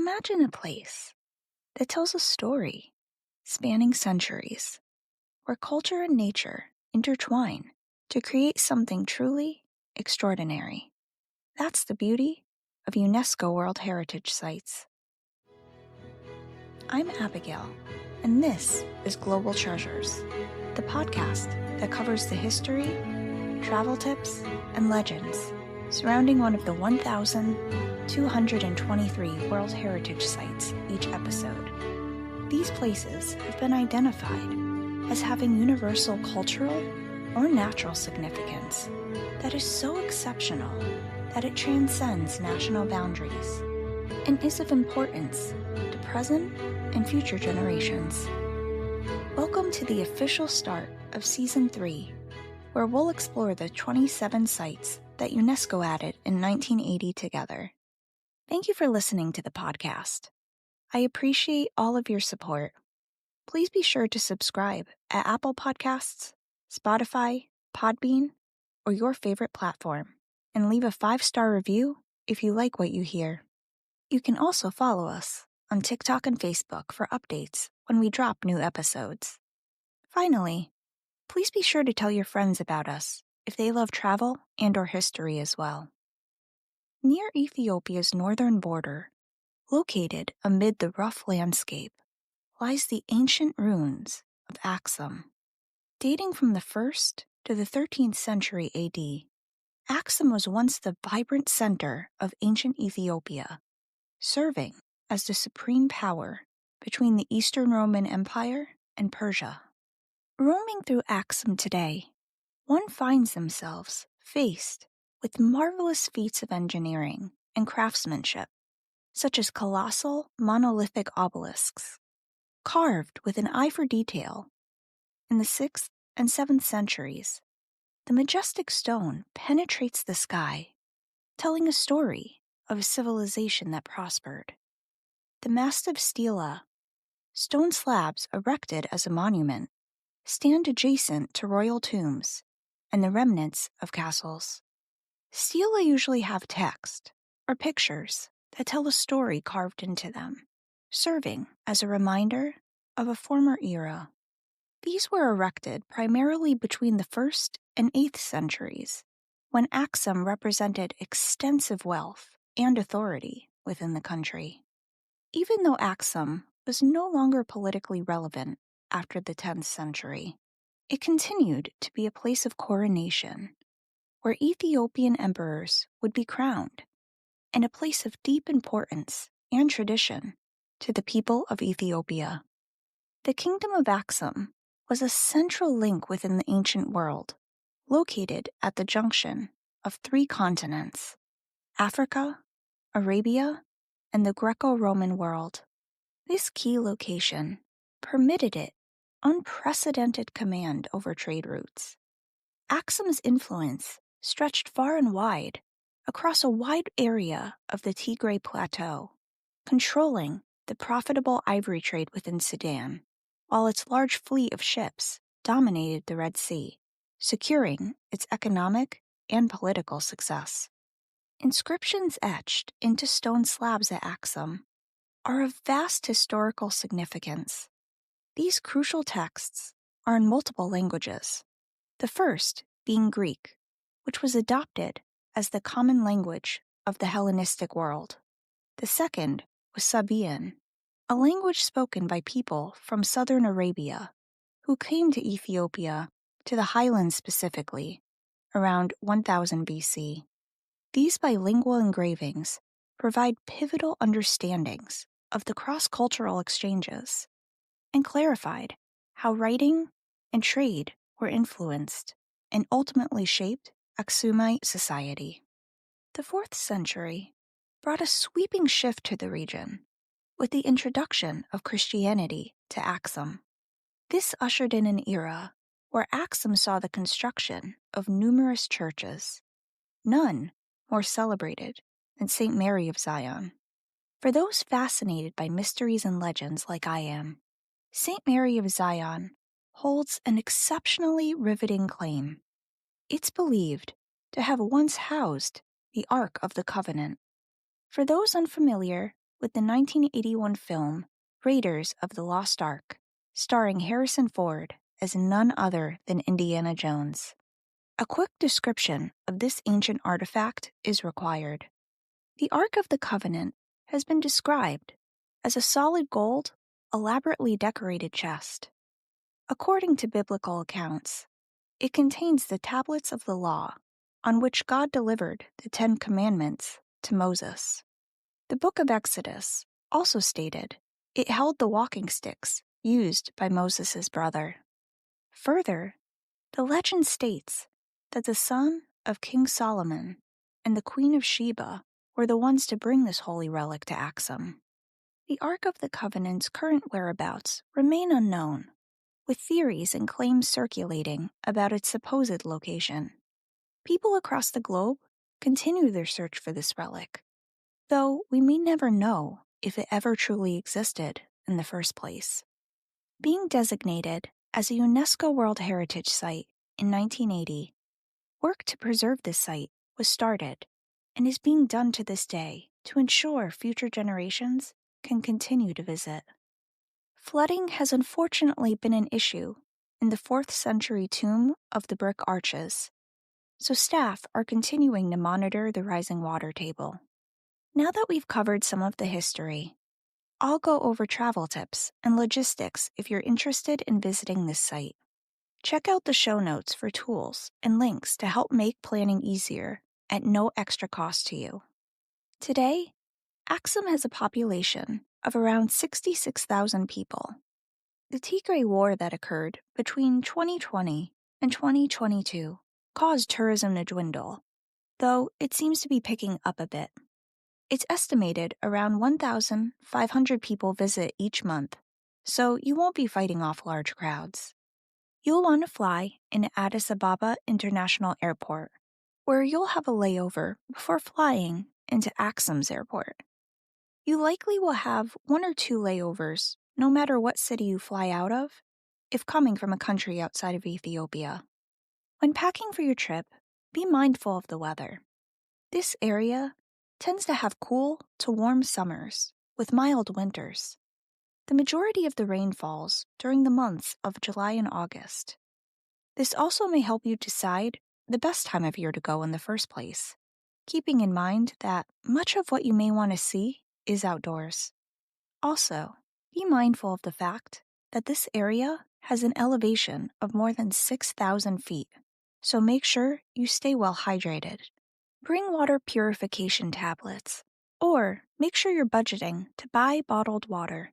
Imagine a place that tells a story spanning centuries, where culture and nature intertwine to create something truly extraordinary. That's the beauty of UNESCO World Heritage Sites. I'm Abigail, and this is Global Treasures, the podcast that covers the history, travel tips, and legends surrounding one of the 1,223 World Heritage Sites each episode. These places have been identified as having universal cultural or natural significance that is so exceptional that it transcends national boundaries and is of importance to present and future generations. Welcome to the official start of Season 3, where we'll explore the 27 sites that UNESCO added in 1980 together. Thank you for listening to the podcast. I appreciate all of your support. Please be sure to subscribe at Apple Podcasts, Spotify, Podbean, or your favorite platform, and leave a 5-star review if you like what you hear. You can also follow us on TikTok and Facebook for updates when we drop new episodes. Finally, please be sure to tell your friends about us if they love travel and/or history as well. Near Ethiopia's northern border, located amid the rough landscape, lies the ancient ruins of Aksum. Dating from the 1st to the 13th century AD, Aksum was once the vibrant center of ancient Ethiopia, serving as the supreme power between the Eastern Roman Empire and Persia. Roaming through Aksum today, one finds themselves faced with marvelous feats of engineering and craftsmanship, such as colossal monolithic obelisks, carved with an eye for detail. In the 6th and 7th centuries, the majestic stone penetrates the sky, telling a story of a civilization that prospered. The massive stela, stone slabs erected as a monument, stand adjacent to royal tombs and the remnants of castles. Stela usually have text or pictures that tell a story carved into them, serving as a reminder of a former era. These were erected primarily between the 1st and 8th centuries, when Aksum represented extensive wealth and authority within the country. Even though Aksum was no longer politically relevant after the 10th century, it continued to be a place of coronation, where Ethiopian emperors would be crowned, and a place of deep importance and tradition to the people of Ethiopia. The Kingdom of Aksum was a central link within the ancient world, located at the junction of 3 continents: Africa, Arabia, and the Greco-Roman world. This key location permitted it unprecedented command over trade routes. Aksum's influence stretched far and wide across a wide area of the Tigray Plateau, controlling the profitable ivory trade within Sudan, while its large fleet of ships dominated the Red Sea, securing its economic and political success. Inscriptions etched into stone slabs at Aksum are of vast historical significance. These crucial texts are in multiple languages, the first being Greek, which was adopted as the common language of the Hellenistic world. The second was Sabaean, a language spoken by people from southern Arabia who came to Ethiopia, to the highlands specifically, around 1000 BC. These bilingual engravings provide pivotal understandings of the cross-cultural exchanges and clarified how writing and trade were influenced and ultimately shaped Aksumite society. The 4th century brought a sweeping shift to the region with the introduction of Christianity to Aksum. This ushered in an era where Aksum saw the construction of numerous churches, none more celebrated than St. Mary of Zion. For those fascinated by mysteries and legends like I am, St. Mary of Zion holds an exceptionally riveting claim. It's believed to have once housed the Ark of the Covenant. For those unfamiliar with the 1981 film Raiders of the Lost Ark, starring Harrison Ford as none other than Indiana Jones. A quick description of this ancient artifact is required. The Ark of the Covenant has been described as a solid gold, elaborately decorated chest. According to biblical accounts, it contains the tablets of the law on which God delivered the Ten Commandments to Moses. The book of Exodus also stated it held the walking sticks used by Moses' brother. Further, the legend states that the son of King Solomon and the Queen of Sheba were the ones to bring this holy relic to Aksum. The Ark of the Covenant's current whereabouts remain unknown, with theories and claims circulating about its supposed location. People across the globe continue their search for this relic, though we may never know if it ever truly existed in the first place. Being designated as a UNESCO World Heritage Site in 1980, work to preserve this site was started and is being done to this day to ensure future generations can continue to visit. Flooding has unfortunately been an issue in the 4th century tomb of the brick arches, so staff are continuing to monitor the rising water table. Now that we've covered some of the history, I'll go over travel tips and logistics if you're interested in visiting this site. Check out the show notes for tools and links to help make planning easier at no extra cost to you. Today, Aksum has a population of around 66,000 people. The Tigray War that occurred between 2020 and 2022 caused tourism to dwindle, though it seems to be picking up a bit. It's estimated around 1,500 people visit each month, so you won't be fighting off large crowds. You'll want to fly into Addis Ababa International Airport, where you'll have a layover before flying into Aksum's airport. You likely will have 1 or 2 layovers, no matter what city you fly out of, if coming from a country outside of Ethiopia. When packing for your trip, be mindful of the weather. This area tends to have cool to warm summers with mild winters. The majority of the rain falls during the months of July and August. This also may help you decide the best time of year to go in the first place, keeping in mind that much of what you may want to see is outdoors. Also, be mindful of the fact that this area has an elevation of more than 6,000 feet, so make sure you stay well hydrated. Bring water purification tablets, or make sure you're budgeting to buy bottled water.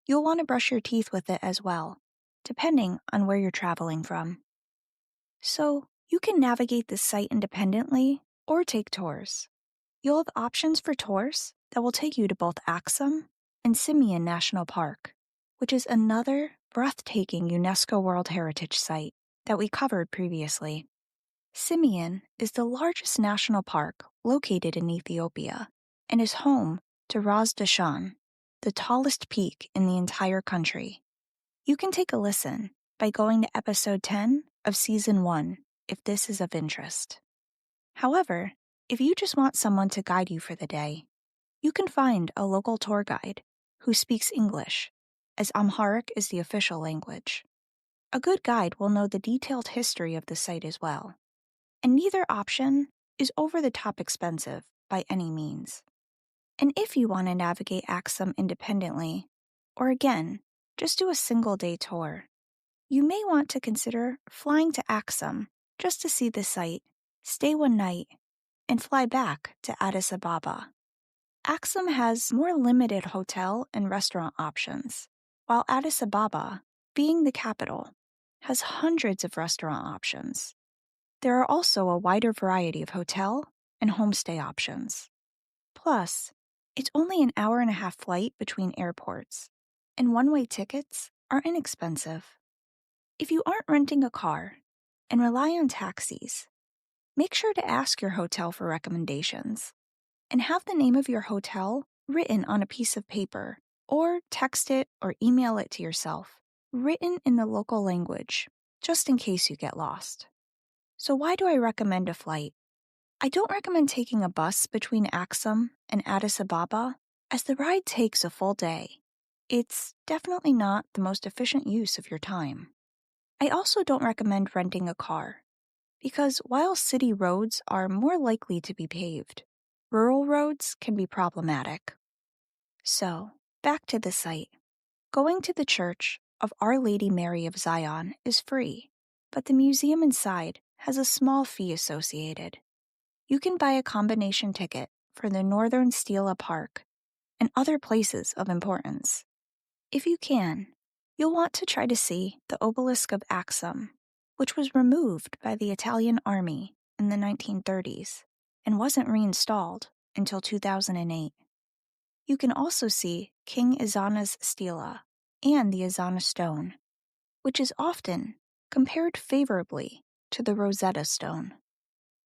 You'll want to brush your teeth with it as well, depending on where you're traveling from. So, you can navigate this site independently or take tours. You'll have options for tours that will take you to both Aksum and Simeon National Park, which is another breathtaking UNESCO World Heritage Site that we covered previously. Simeon is the largest national park located in Ethiopia and is home to Ras Dashan, the tallest peak in the entire country. You can take a listen by going to episode 10 of season 1 if this is of interest. However, if you just want someone to guide you for the day, you can find a local tour guide who speaks English, as Amharic is the official language. A good guide will know the detailed history of the site as well. And neither option is over-the-top expensive by any means. And if you want to navigate Aksum independently, or again, just do a single-day tour, you may want to consider flying to Aksum just to see the site, stay one night, and fly back to Addis Ababa. Aksum has more limited hotel and restaurant options, while Addis Ababa, being the capital, has hundreds of restaurant options. There are also a wider variety of hotel and homestay options. Plus, it's only an hour-and-a-half flight between airports, and one-way tickets are inexpensive. If you aren't renting a car and rely on taxis, make sure to ask your hotel for recommendations and have the name of your hotel written on a piece of paper or text it or email it to yourself, written in the local language, just in case you get lost. So why do I recommend a flight? I don't recommend taking a bus between Aksum and Addis Ababa, As the ride takes a full day, it's definitely not the most efficient use of your time. I also don't recommend renting a car, because while city roads are more likely to be paved, rural roads can be problematic. So, back to the site. Going to the Church of Our Lady Mary of Zion is free, but the museum inside has a small fee associated. You can buy a combination ticket for the Northern Stela Park and other places of importance. If you can, you'll want to try to see the obelisk of Aksum, which was removed by the Italian army in the 1930s and wasn't reinstalled until 2008. You can also see King Ezana's stela and the Ezana stone, which is often compared favorably to the Rosetta Stone.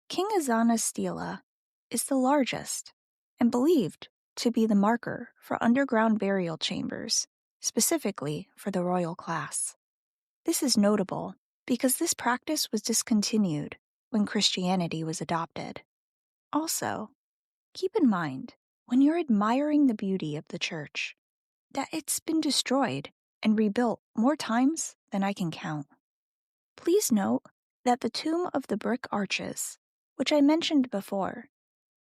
King Ezana's stela is the largest and believed to be the marker for underground burial chambers, specifically for the royal class. This is notable because this practice was discontinued when Christianity was adopted. Also, keep in mind, when you're admiring the beauty of the church, that it's been destroyed and rebuilt more times than I can count. Please note that the Tomb of the Brick Arches, which I mentioned before,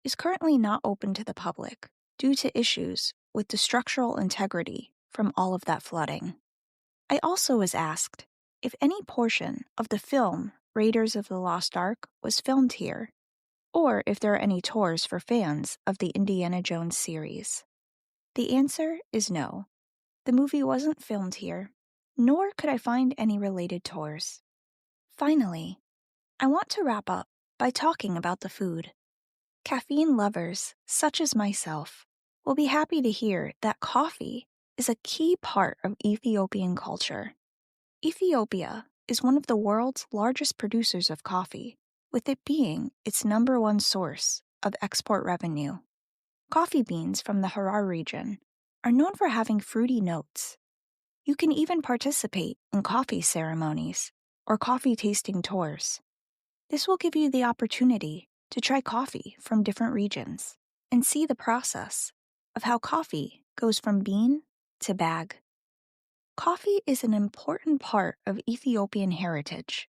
is currently not open to the public due to issues with the structural integrity from all of that flooding. I also was asked if any portion of the film Raiders of the Lost Ark was filmed here, or if there are any tours for fans of the Indiana Jones series. The answer is no. The movie wasn't filmed here, nor could I find any related tours. Finally, I want to wrap up by talking about the food. Caffeine lovers, such as myself, will be happy to hear that coffee is a key part of Ethiopian culture. Ethiopia is one of the world's largest producers of coffee, with it being its number one source of export revenue. Coffee beans from the Harar region are known for having fruity notes. You can even participate in coffee ceremonies or coffee tasting tours. This will give you the opportunity to try coffee from different regions and see the process of how coffee goes from bean to bag. Coffee is an important part of Ethiopian heritage,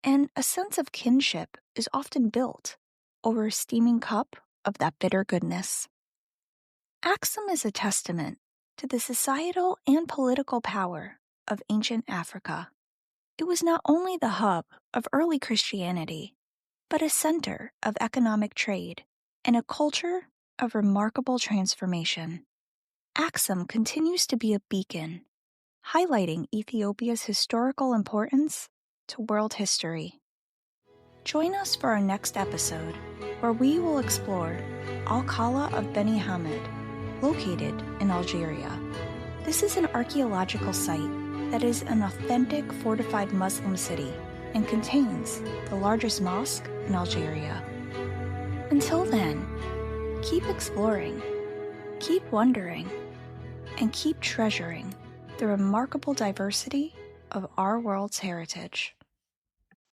and a sense of kinship is often built over a steaming cup of that bitter goodness. Aksum is a testament to the societal and political power of ancient Africa. It was not only the hub of early Christianity, but a center of economic trade and a culture of remarkable transformation. Aksum continues to be a beacon, highlighting Ethiopia's historical importance to world history. Join us for our next episode, where we will explore Al-Qala of Beni Hamed, located in Algeria. This is an archaeological site that is an authentic fortified Muslim city and contains the largest mosque in Algeria. Until then, keep exploring, keep wondering, and keep treasuring the remarkable diversity of our world's heritage.